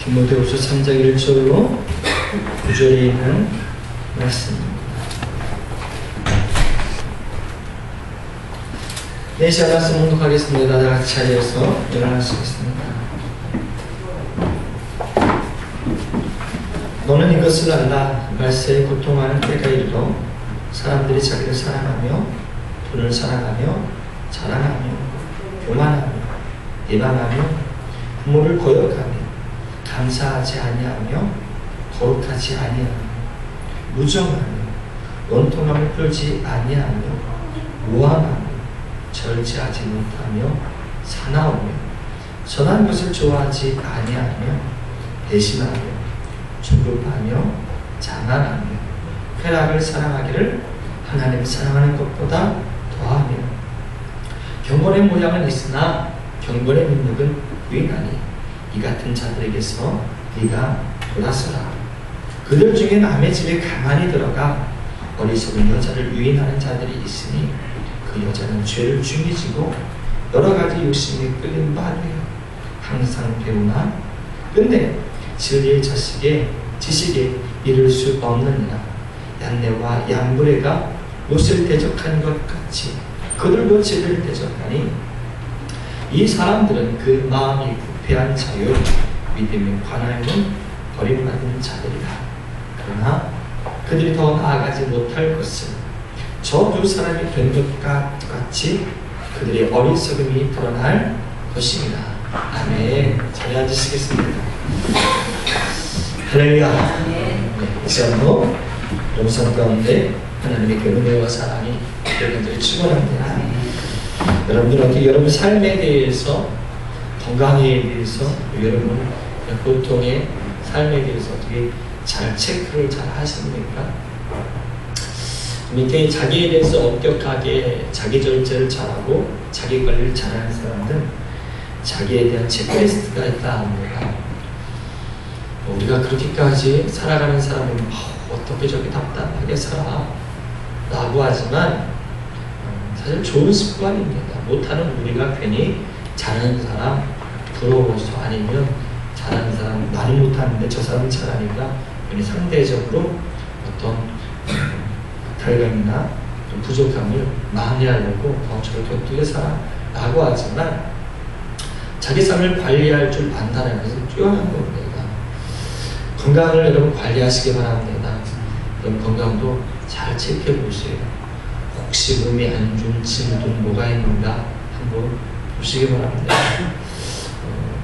디모데후서 3장 1절로 9절에 있는 말씀입니다. 네, 시간 말씀 공독하겠습니다. 다 같이 자리에서 일어나시겠습니다. 너는 이것을 알라. 말세에 고통하는 때가 이르러 사람들이 자기를 사랑하며 돈을 사랑하며 자랑하며 교만하며 비방하며 부모를 거역하며 감사하지 아니하며 거룩하지 아니하며 무정하며 원통함을 풀지 아니하며 무함하며 절제하지 못하며 사나우며 선한 것을 좋아하지 아니하며 배신하며 조급하며 자만하며 쾌락을 사랑하기를 하나님 사랑하는 것보다 더하며 경건의 모양은 있으나 경건의 능력은 부인하니 이 같은 자들에게서 네가 돌아서라. 그들 중에 남의 집에 가만히 들어가 어리석은 여자를 유인하는 자들이 있으니 그 여자는 죄를 중히 지고 여러 가지 욕심에 끌린 바 되어 항상 배우나 근데 진리의 지식에 이를 수 없느니라. 얀네와 얀브레가 롯을 대적한 것 같이 그들도 진리를 대적하니 이 사람들은 그 마음이 부패한 자요 믿음의 관하여는 버림받은 자들이다. 그러나 그들이 더 나아가지 못할 것은 저 두 사람이 된 것과 같이 그들의 어리석음이 드러날 것입니다. 아멘. 잘 앉으시겠습니다. 할렐루야. 이 시간도 영상 가운데 하나님의 그 은혜와 사랑이 여러분들이 충만합니다. 여러분들 어떻게 여러분 삶에 대해서 건강에 대해서 여러분 고통의 삶에 대해서 어떻게 잘 체크를 잘 하십니까? 밑에 자기에 대해서 엄격하게 자기 절제를 잘하고 자기 관리를 잘하는 사람들은 자기에 대한 체크리스트가 있다 합니다. 우리가 그렇게까지 살아가는 사람은 어떻게 저렇게 답답하게 살아 라고 하지만 사실 좋은 습관입니다. 못하는 우리가 괜히 잘하는 사람 부러워서 아니면 잘하는 사람 나는 못하는데 저 사람은 잘하니까 괜히 상대적으로 어떤 결감이나 부족함을 만회하려고 저렇게 어떻게 살아 라고 하지만 자기 삶을 관리할 줄 안다는 것은 뛰어난 겁니다. 건강을 여러분 관리하시기 바랍니다. 여러분 건강도 잘 체크해 보세요. 혹시 몸에 안 좋은 질병 뭐가 있는가 한번 보시기 바랍니다.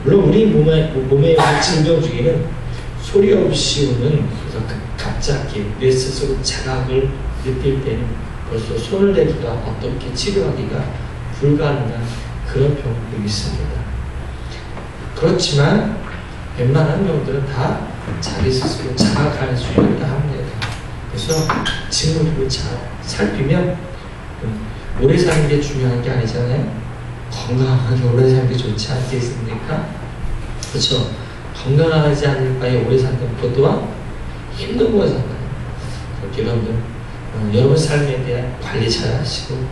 물론 우리 몸에 질병 중에는 소리 없이 오는 갑자기 뇌 스스로 자각을 느낄 때는 벌써 손을 대기가 어떻게 치료하기가 불가능한 그런 병도 있습니다. 그렇지만 웬만한 병들은 다 자기 스스로 자각하는 수준이다 합니다. 그래서 친구들을 잘 살피면 오래 사는 게 중요한 게 아니잖아요. 건강하게 오래 사는 게 좋지 않겠습니까? 그렇죠. 건강하지 않을 바에 오래 사는 것보다 힘든 거잖아요. 여러분들 여러분 삶에 대한 관리 잘 하시고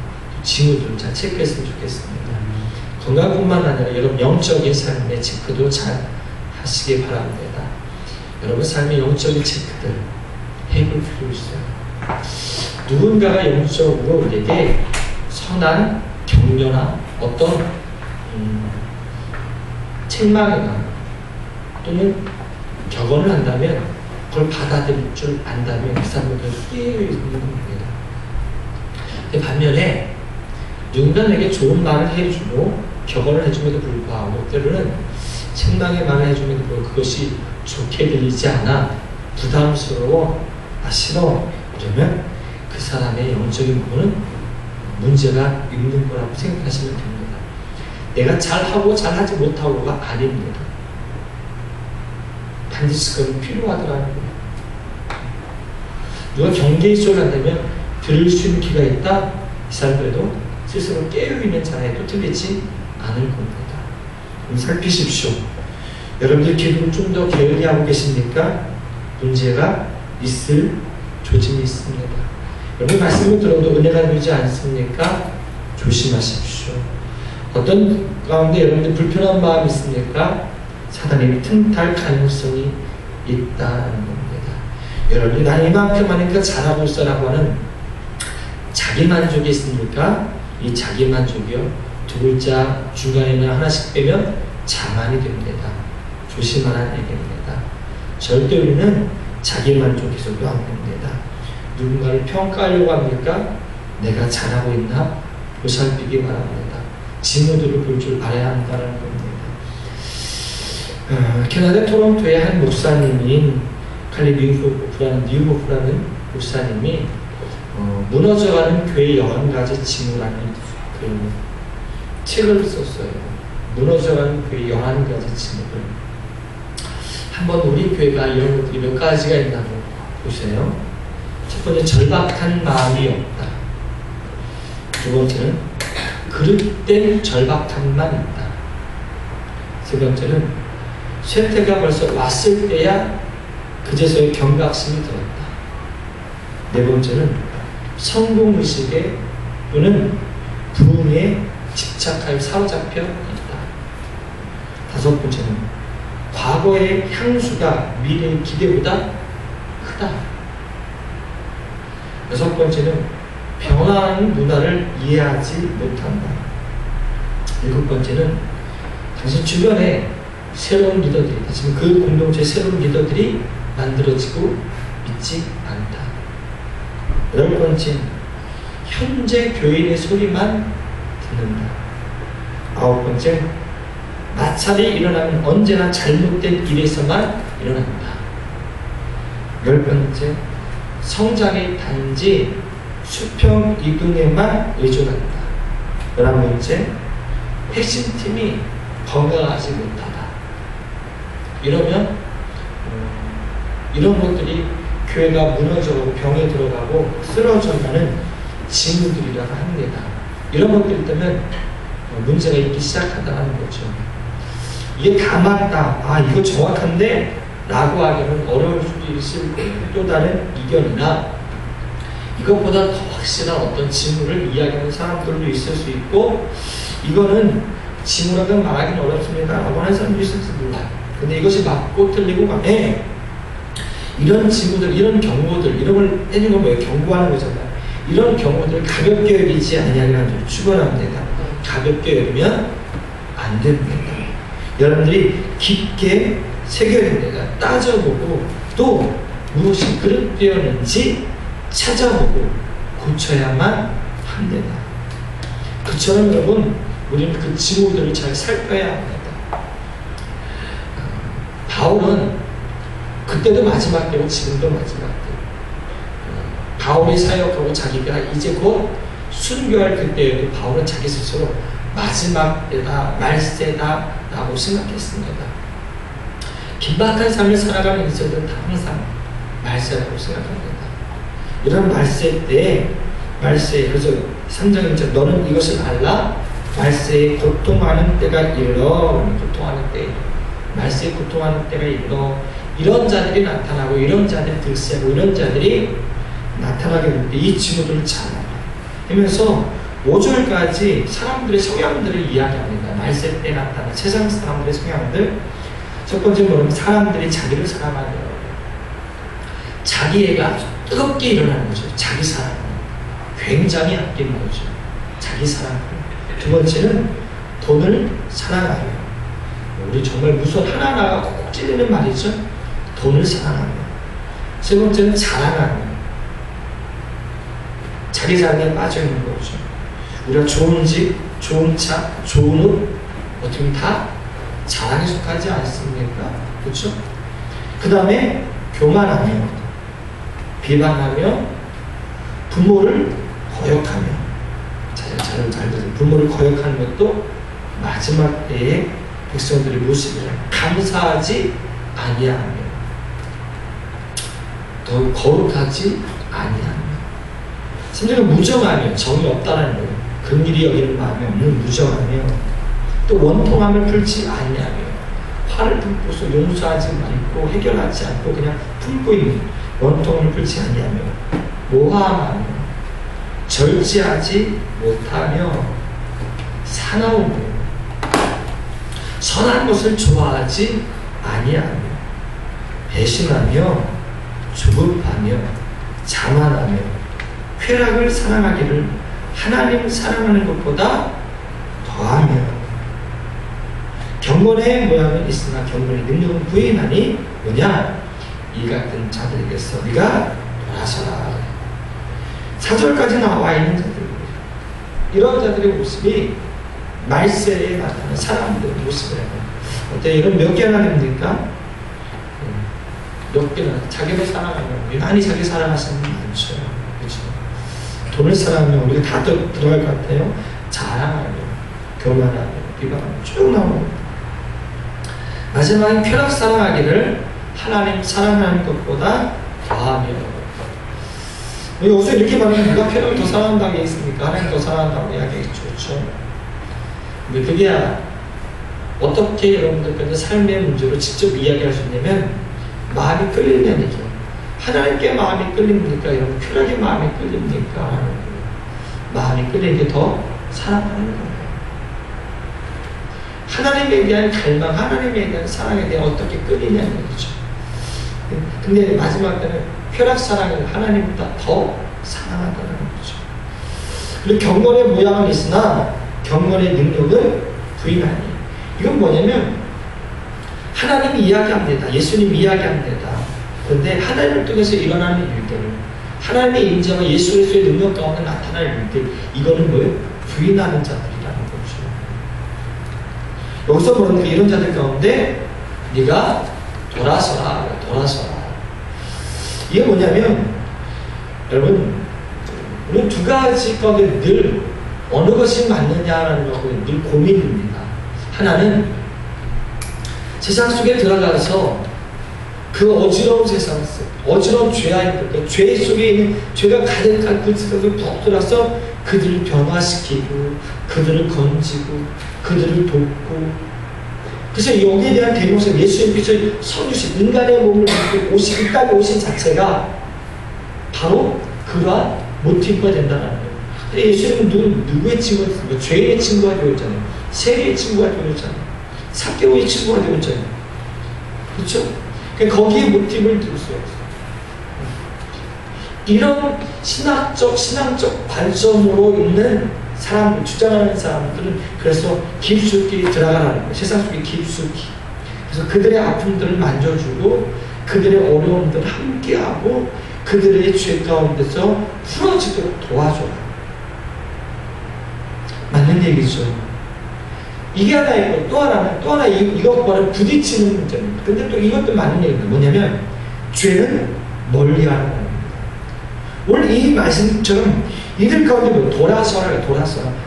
친구들 잘 체크했으면 좋겠습니다. 건강뿐만 아니라 여러분 영적인 삶의 체크도 잘 하시기 바랍니다. 여러분 삶의 영적인 체크들 해볼 필요 있어요. 누군가가 영적으로 우리에게 선한 격려나 어떤 책망이나 또는 격언을 한다면 그걸 받아들일 줄 안다면 그 사람은 깨어 있는 겁니다. 반면에 누군가에게 좋은 말을 해주고 격언을 해줌에도 불구하고 때로는 책망의 말을 해줌에도 불구하고 그것이 좋게 들리지 않아 부담스러워 싫어 이러면 그 사람의 영적인 부분은 문제가 있는 거라고 생각하시면 됩니다. 내가 잘하고 잘하지 못하고가 아닙니다. 반드시 그건 필요하더라는 거예요. 누가 경계의 소리를 한다면 들을 수 있는 귀가 있다? 이 사람들도 스스로 깨어있는 자에도 틀리지 않을 겁니다. 살피십시오. 여러분들 기도를 좀 더 게을리하고 계십니까? 문제가 있을 조짐이 있습니다. 여러분 말씀을 들어도 은혜가 되지 않습니까? 조심하십시오. 어떤 가운데 여러분들 불편한 마음이 있습니까? 사단이 틈탈 가능성이 있다는 겁니다. 여러분이 난 이만큼 하니까 잘하고 있어라고 하는 자기만족이 있습니까? 이 자기만족이요, 두 글자 중간에는 하나씩 빼면 자만이 됩니다. 조심하라는 얘기입니다. 절대 우리는 자기만족해서도 안 됩니다. 누군가를 평가하려고 합니까? 내가 잘하고 있나? 보살피기 바랍니다. 징후들을 볼 줄 알아야 한다는 겁니다. 캐나다 토론토의 한 목사님인 칼리 뉴호프라는 목사님이 무너져가는 교회 11가지 징후라는 그 책을 썼어요. 무너져가는 교회 11가지 징후들. 한번 우리 교회가 이런 것들이 몇 가지가 있나 보세요. 첫 번째, 절박한 마음이 없다. 두 번째는 그릇된 절박함만 있다. 세 번째는 쇠퇴가 벌써 왔을 때야 그제서야 경각심이 들었다. 네 번째는 성공의식에 또는 부흥에 집착하여 사로잡혀 있다. 다섯 번째는 과거의 향수가 미래의 기대보다 크다. 여섯 번째는 변화하는 문화를 이해하지 못한다. 일곱 번째는 당신 주변에 새로운 리더들이, 지금 그 공동체의 새로운 리더들이 만들어지고 있지 않다. 여덟 번째, 현재 교인의 소리만 듣는다. 아홉 번째, 마찰이 일어나면 언제나 잘못된 일에서만 일어난다. 열 번째, 성장이 단지 수평 이동에만 의존한다. 11번째, 핵심팀이 건강하지 못하다. 이러면 이런 것들이 교회가 무너져가고 병에 들어가고 쓰러져가는 징후들이라고 합니다. 이런 것들 때문에 문제가 있기 시작한다는 거죠. 이게 다 맞다, 아 이거 정확한데 라고 하기는 어려울 수도 있을 거예요. 또 다른 이견이나 이것보다 더 확실한 어떤 징후를 이야기하는 사람들도 있을 수 있고, 이거는 징후라고 말하기는 어렵습니다 라고 하는 사람도 있을지 몰라요. 근데 이것이 맞고 틀리고 간에 이런 징후들, 이런 경고들, 이런 걸 해주는 건 뭐예요? 경고하는 거잖아요. 이런 경고들을 가볍게 여기지 아니하기를 축원합니다. 가볍게 여기면 안 됩니다. 여러분들이 깊게 새겨야 됩니다. 따져보고 또 무엇이 그릇되었는지 찾아보고 고쳐야만 합니다. 그처럼 여러분, 우리는 그 징후들을 잘 살펴야 합니다. 바울은 그때도 마지막 때고 지금도 마지막 때, 바울이 사역하고 자기가 이제 곧 순교할 그때에도 바울은 자기 스스로 마지막 때다, 말세다 라고 생각했습니다. 긴박한 삶을 살아가는 인생들은 다 항상 말세라고 생각합니다. 이런 말세 때에, 그래서 3장 1절, 너는 이것을 알라, 말세에 고통하는 때가 이르러, 고통하는 때, 말세에 고통하는 때가 이르러, 이런 자들이 나타나고 이런 자들이 들세고 이런 자들이 나타나게 될 때 이 징후들을 잘 하면서 5절까지 사람들의 성향들을 이야기합니다. 말세 때 나타나는 세상 사람들의 성향들. 첫 번째 뭐냐면 사람들이 자기를 사랑하는 거예요. 자기애가 뜨겁게 일어나는 거죠. 자기 사랑. 굉장히 아끼는 거죠. 자기 사랑. 두 번째는 돈을 사랑하며. 우리 정말 무서운 하나하나가 콕 찔리는 말이죠. 돈을 사랑하며. 세 번째는 자랑하며. 자기 자랑에 빠져있는 거죠. 우리가 좋은 집, 좋은 차, 좋은 옷, 어떻게 보면 다 자랑에 속하지 않습니까? 그렇죠? 그 다음에 교만하며, 비방하며, 부모를 거역하며. 잘 들으세요. 부모를 거역하는 것도 마지막 때에 백성들의 모습이라. 감사하지 아니하며, 더 거룩하지 아니하며, 심지어 무정하며, 정이 없다는 거예요. 긍휼히 여기는 마음이 없는 무정하며, 또 원통함을 풀지 아니하며, 화를 품고서 용서하지 않고 해결하지 않고 그냥 품고 있는 원통함을 풀지 아니하며, 모함하며, 절제하지 못하며, 사나운 거예요. 선한 것을 좋아하지 아니하며 배신하며 조급하며 자만하며 쾌락을 사랑하기를 하나님 사랑하는 것보다 더하며 경건의 모양은 있으나 경건의 능력은 부인하니 뭐냐? 이 같은 자들에게서 네가 돌아서라. 4절까지 나와 있는 자들, 이런 자들의 모습이 말세에 나타나는 사람들의 모습이라고. 어때? 이런 몇 개나 됩니까? 몇 개나. 자기를 사랑하면 유난히 자기 사랑하시는 분 많죠. 그렇죠? 돈을 사랑하면 우리가 다 들어갈 것 같아요. 자랑하며 교만하며 비방하며 쭉 나옵니다. 마지막에 쾌락 사랑하기를 하나님 사랑하는 것보다 더하며. 여기서 이렇게 말하면 누가 쾌락을 더 사랑한다고 얘기했습니까? 하나님 더 사랑한다고 이야기했죠. 그렇죠? 근데 그게 어떻게 여러분들께서 삶의 문제로 직접 이야기할 수 있냐면 마음이 끌리는 얘기죠. 하나님께 마음이 끌립니까? 여러분 쾌락에 마음이 끌립니까? 마음이 끌리는 게 더 사랑하는 거예요. 하나님에 대한 갈망, 하나님에 대한 사랑에 대해 어떻게 끌리냐는 얘기죠. 근데 마지막 때는 쾌락 사랑을 하나님보다 더 사랑한다는 거죠. 그리고 경건의 모양은 있으나 경건의 능력은 부인하니. 이건 뭐냐면 하나님이 이야기합니다. 예수님 이야기합니다. 그런데 하나님을 통해서 일어나는 일들, 하나님의 인자와 예수 그리스도의 능력 가운데 나타날 일들, 이거는 뭐예요? 부인하는 자들이라는 거죠. 여기서 보는 이런 자들 가운데 네가 돌아서라. 이게 뭐냐면 여러분, 우리 두 가지 가운데 늘 어느 것이 맞느냐라는 것은 늘 고민입니다. 하나는 세상 속에 들어가서 그 어지러운 세상 속, 어지러운 죄아이들, 죄 속에 있는 죄가 가득한 그 세상을 푹 들어서 그들을 변화시키고 그들을 건지고 그들을 돕고. 그래서 여기에 대한 대명사, 예수님께서 성주신 인간의 몸을 입고 오신, 이 땅에 오신 자체가 바로 그러한 모티브가 된다는 거예요. 근데 예수님은 누구의 친구였습니까? 죄인의 친구가 되었잖아요. 세리의 친구가 되었잖아요. 삭개오의 친구가 되었잖아요. 그렇죠? 그러니까 거기에 모티브를 둘 수 없어요. 이런 신앙적 관점으로 있는 사람들, 주장하는 사람들은 그래서 깊숙이 들어가라는 거예요. 세상 속에 깊숙이. 그래서 그들의 아픔들을 만져주고 그들의 어려움들을 함께하고 그들의 죄 가운데서 풀어지도록 도와줘라. 맞는 얘기죠. 이게 하나 있고 또 하나 이것과는 부딪히는 문제입니다. 근데 또 이것도 맞는 얘기입니다. 뭐냐면 죄는 멀리하는 겁니다. 오늘 이 말씀처럼 이들 가운데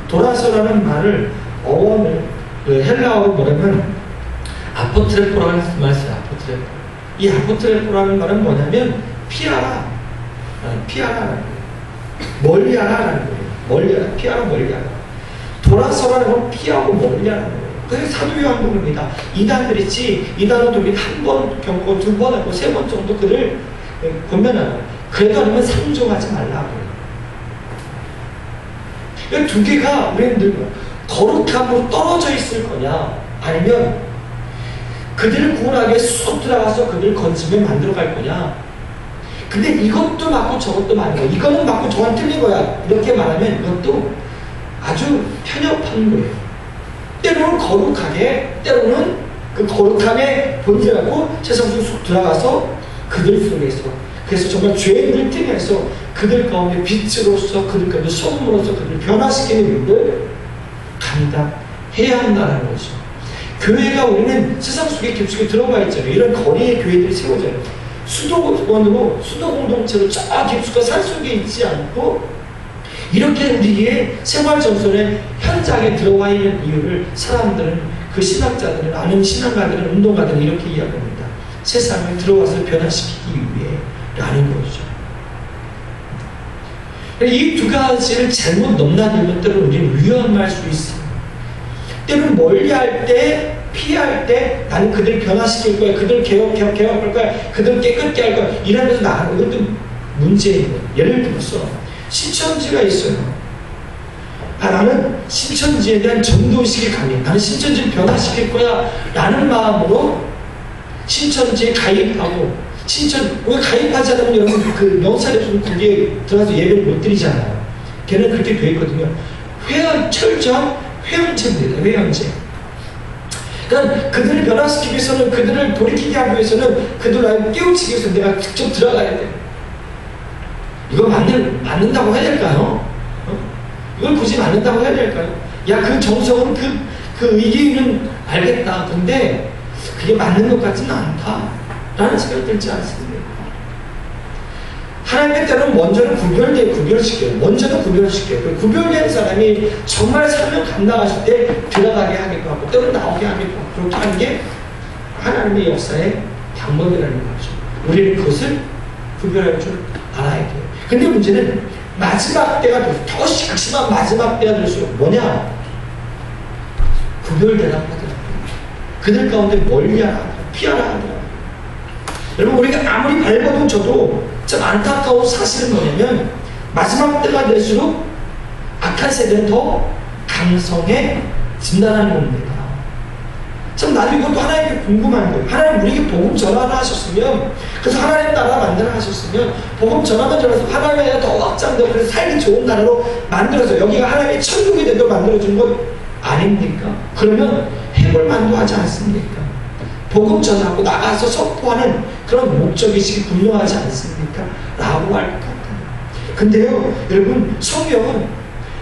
돌아서라는 말을 어원을 헬라어로 뭐냐면 아포트레포라는 말이에요. 아포트레포. 이 아포트레포라는 말은 뭐냐면 피하라. 피하라라는 거예요. 멀리하라라는 거예요. 멀리하라. 피하라, 멀리하라. 돌아서라는 건 피하고 멀리하라는 거예요. 그래서 사도 요한도 그럽니다. 이단들 있지, 이단은 우리 한 번 겪고 두 번 하고 세 번 정도 그를 권면하는 거예요. 그래도 아니면 상종하지 말라고. 이 두 개가 우리는 늘 거룩함으로 떨어져 있을 거냐, 아니면 그들을 구원하기 위해 쑥 들어가서 그들을 건지며 만들어 갈 거냐. 근데 이것도 맞고 저것도 맞는 거야. 이거는 맞고 저건 틀린 거야. 이렇게 말하면 이것도 아주 편협한 거예요. 때로는 거룩하게, 때로는 그 거룩함에 본질하고 세상 속에 쑥 들어가서 그들 속에서, 그래서 정말 죄인들 팀에서 그들 가운데 빛으로서 그들 가운데 소금으로서 그들을 변화시키는 일을 감당해야 한다는 거죠. 교회가 우리는 세상 속에 깊숙이 들어가 있잖아요. 이런 거리에 교회들이 세워져요. 수도원으로 수도 공동체로 저 깊숙한 산속에 있지 않고 이렇게 우리의 생활 전선의 현장에 들어와 있는 이유를 사람들은, 그 신학자들은, 아는 신앙가들은, 운동가들은 이렇게 이야기합니다. 세상을 들어와서 변화시키기 위해 라는 거죠. 이 두 가지를 잘못 넘나들면 때로는 우리는 위험할 수 있습니다. 때로는 멀리할 때, 피할 때 나는 그들을 변화시킬 거야, 그들을 개혁할 거야, 그들을 깨끗게 할 거야 이러면서 나가는 것도 문제인 거예요. 예를 들어서 신천지가 있어요. 나는 신천지에 대한 전도의식이 강해. 나는 신천지를 변화시킬 거야 라는 마음으로 신천지에 가입하고, 왜 가입하지 않으면 여러분 그 명사례 거기에 들어가서 예배를 못 드리잖아요. 걔는 그렇게 돼 있거든요. 철저한 회원제입니다. 회원제. 그러니까 그들을 변화시키기 위해서는, 그들을 돌이키게 하기 위해서는, 그들을 깨우치기 위해서 내가 직접 들어가야 돼. 이거 맞는다고 해야 될까요? 이걸 굳이 맞는다고 해야 될까요? 야, 그 정성은 그 의기는 알겠다. 근데 그게 맞는 것 같지는 않다 라는 생각이 들지 않습니다. 하나님의 때는 먼저는 구별시켜요. 먼저는 구별시켜요. 그 구별된 사람이 정말 사명 감당하실 때 들어가게 하기도 하고, 때로 나오게 하기도 하고, 그렇게 하는 게 하나님의 역사의 방법이라는 거죠. 우리는 그것을 구별할 줄 알아야 돼요. 근데 문제는 마지막 때가 더 심한 마지막 때가 될수록 뭐냐? 구별되라고 하더라고요. 그들 가운데 멀리하라 하더라고요. 피하라 하더라고요. 여러분, 우리가 아무리 발버둥 쳐도 참 안타까운 사실은 뭐냐면, 마지막 때가 될수록 악한 세대는 더 강성해진다는 겁니다. 참 나도 이것도 하나님께 궁금한 거예요. 하나님 우리에게 복음 전하라 하셨으면, 그래서 하나님 나라 만들어 하셨으면, 복음 전하면 전해서 하나님의 나라 더 확장되고 그래서 살기 좋은 나라로 만들어서 여기가 하나님의 천국이 되도록 만들어준 것 아닙니까? 그러면 해볼 만도 하지 않습니까? 복음 전하고 나가서 선포하는 그런 목적의식이 분명하지 않습니까? 라고 할 것 같아요. 근데요, 여러분, 성경은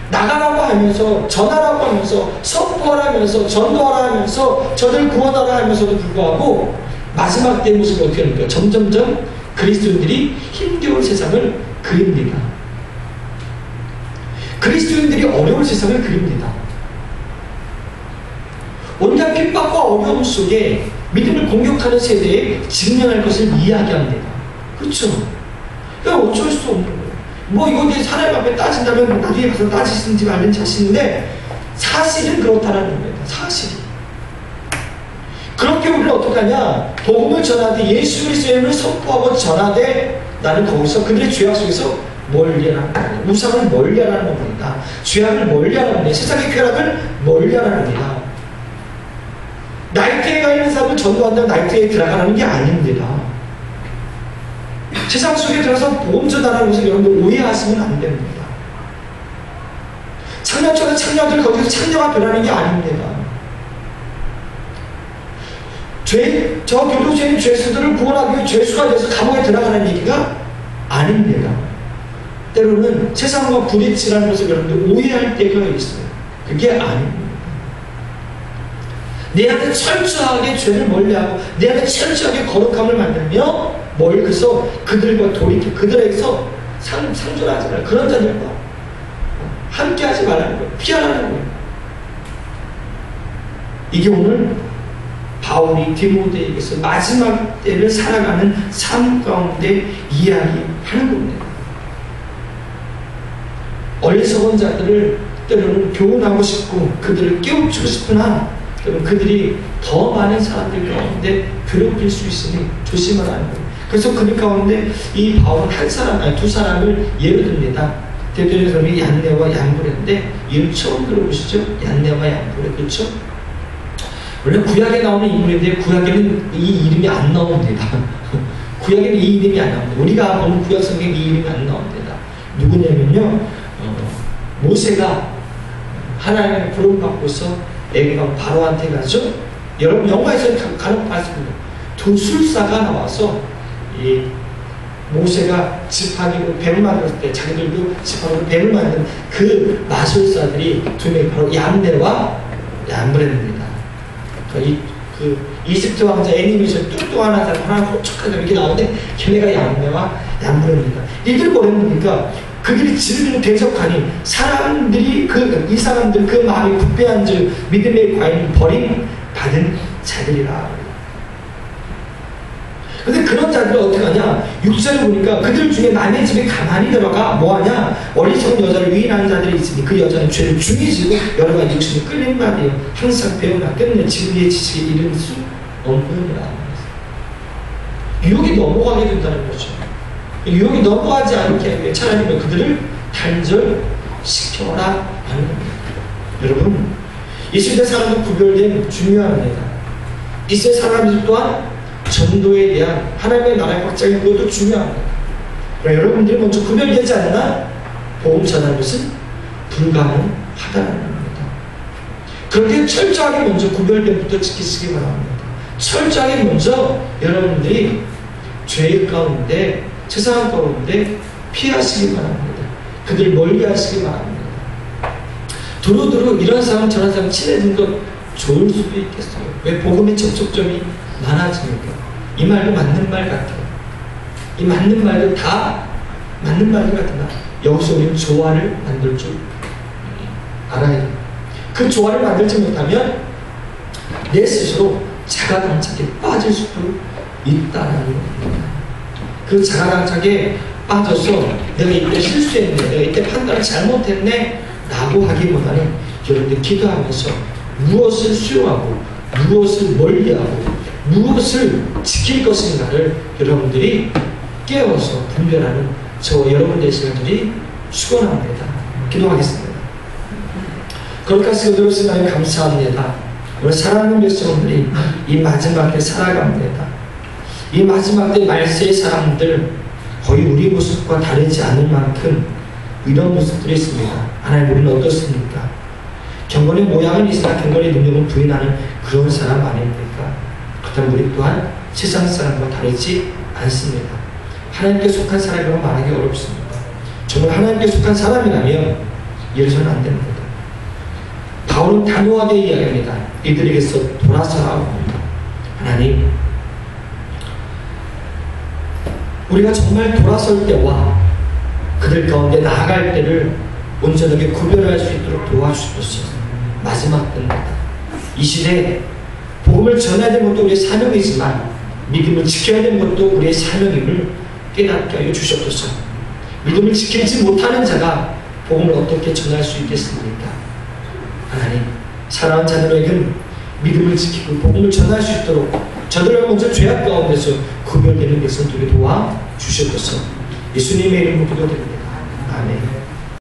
나가라고 하면서, 전하라고 하면서, 선포하라 하면서, 전도하라 하면서, 저들 구원하라 하면서도 불구하고 마지막 때의 모습을 어떻게 합니까? 점점점 그리스도인들이 힘겨운 세상을 그립니다. 그리스도인들이 어려운 세상을 그립니다. 온갖 핍박과 어려움 속에 믿음을 공격하는 세대에 직면할 것을 이야기합니다. 그렇죠? 그러니까 어쩔 수 없는 거예요. 뭐 이거 이제 사람 앞에 따진다면 나중에 가서 따지는지 말는지 하시는데, 사실은 그렇다는 겁니다. 사실이. 그렇게 우리는 어떻게 하냐? 복음을 전하되 예수 그리스도를 선포하고 전하되 나는 거기서 그들의 죄악 속에서 멀리하라는 겁니다. 우상을 멀리하라는 겁니다. 죄악을 멀리하라는 겁니다. 세상의 쾌락을 멀리하라는 겁니다. 나이트에 가 있는 사람을 전도한다면 나이트에 들어가라는 게 아닙니다. 세상 속에 들어서 복음 전하라는 것을 여러분들 오해하시면 안 됩니다. 창녀처럼 창녀들 거기서 창녀가 변하는 게 아닙니다. 저 교도소인 죄수들을 구원하기 위해 죄수가 돼서 감옥에 들어가는 얘기가 아닙니다. 때로는 세상과 부딪히라는 것을 여러분들 오해할 때가 있어요. 그게 아닙니다. 내 안에 철저하게 죄를 멀리하고 내 안에 철저하게 거룩함을 만들며 그래서 그들과 그들에게서 상존하지 말라. 그런 자들과 함께 하지 말라는 거예요. 피하라는 거예요. 이게 오늘 바울이 디모데에게서 마지막 때를 살아가는 삶 가운데 이야기하는 겁니다. 어리석은 자들을 때로는 교훈하고 싶고 그들을 깨우치고 싶으나 그들이 더 많은 사람들 가운데 괴롭힐 수 있으니 조심하라는 거예요. 그래서 그 가운데 이 바울은 두 사람을 예로 듭니다. 대표적인 사람이 얀네와 얀브레인데 이름 처음 들어보시죠? 얀네와 얀브레. 그렇죠? 원래 구약에 나오는 인물인데 구약에는 이 이름이 안 나옵니다. 구약에는 이 이름이 안 나옵니다. 우리가 보는 구약 성경에 이 이름이 안 나옵니다. 누구냐면요, 모세가 하나님의 부름 받고서 애굽 바로한테 가죠. 여러분 영화에서 간혹 봤습니다. 두 술사가 나와서 이 모세가 지팡이로 뱀을 만들었을 때 자기들도 지팡이로 뱀을 만든 그 마술사들이 두 명이 바로 얀네와 얀브레입니다. 그 이집트 왕자 애니메이션 뚱뚱한 사람 하나 홀쭉하게 이렇게 나오는데 걔네가 얀네와 얀브레입니다. 이들 뭐랬습니까? 그들이 지르는 대적하니 사람들이 이 사람들 그 마음이 부패한 즉 믿음의 과인 버림 받은 자들이라. 근데 그런 자들은 어떻게 하냐? 6절을 보니까 그들 중에 남의 집에 가만히 들어가 뭐하냐? 어리석은 여자를 위인하는 자들이 있으니 그 여자는 죄를 중히 지고 여러 가지 욕심에 끌린 말이에요. 항상 배우나 끝내 지구의 지식에 이르는 수 없느니라. 유혹이 넘어가게 된다는 거죠. 유혹이 넘어가지 않게 하기 위해 차라리 그들을 단절시켜라 하는 겁니다. 여러분, 이 시대 사람도 구별됨 중요합니다. 이 시대 사람들 또한 전도에 대한 하나님의 나라의 확장이 그것도 중요합니다. 그러나 여러분들이 먼저 구별되지 않나 복음 전하는 것은 불가능하다는 겁니다. 그렇게 철저하게 먼저 구별됨부터 지키시기 바랍니다. 철저하게 먼저 여러분들이 죄 가운데, 세상 가운데 피하시기 바랍니다. 그들 멀리 하시기 바랍니다. 두루두루 이런 사람 저런 사람 친해진 것 좋을 수도 있겠어요. 왜? 복음의 접촉점이 많아지니까. 이 말도 맞는 말 같아요. 이 맞는 말도 다 맞는 말들 같으나 여기서 우리는 조화를 만들 줄 알아야 돼요. 그 조화를 만들지 못하면 내 스스로 자가당착에 빠질 수도 있다는 겁니다. 그 자가당착에 빠져서 내가 이때 실수했네, 내가 이때 판단을 잘못했네 라고 하기보다는 여러분들 기도하면서 무엇을 수용하고 무엇을 멀리하고 무엇을 지킬 것인가를 여러분들이 깨워서 분별하는 저 여러분 되시기를 축원합니다. 기도하겠습니다. 그렇게 하시고 하나님 감사합니다. 우리 사랑하는 백성들이 이 마지막 때 살아갑니다. 이 마지막 때 말세의 사람들 거의 우리 모습과 다르지 않을 만큼 이런 모습들이 있습니다. 하나님, 우리는 어떻습니까? 경건의 모양은 있으나 경건의 능력은 부인하는 그런 사람 아닙니까? 그렇다면 우리 또한 세상 사람과 다르지 않습니다. 하나님께 속한 사람이라고 말하기 어렵습니다. 정말 하나님께 속한 사람이라면 이래서는 안 됩니다. 바울은 단호하게 이야기합니다. 이들에게서 돌아서라고 합니다. 하나님, 우리가 정말 돌아설 때와 그들 가운데 나아갈 때를 온전하게 구별할 수 있도록 도와주시옵소서. 마지막 때입니다. 이 시대에 복음을 전해야 되는 것도 우리의 사명이지만 믿음을 지켜야 되는 것도 우리의 사명임을 깨닫게 하여 주시옵소서. 믿음을 지키지 못하는 자가 복음을 어떻게 전할 수 있겠습니까? 하나님, 사랑하는 자들에게는 믿음을 지키고 복음을 전할 수 있도록 저들을 먼저 죄악 가운데서 구별되는 백성들에게 도와주시옵소서. 예수님의 이름으로 기도드립니다. 아멘.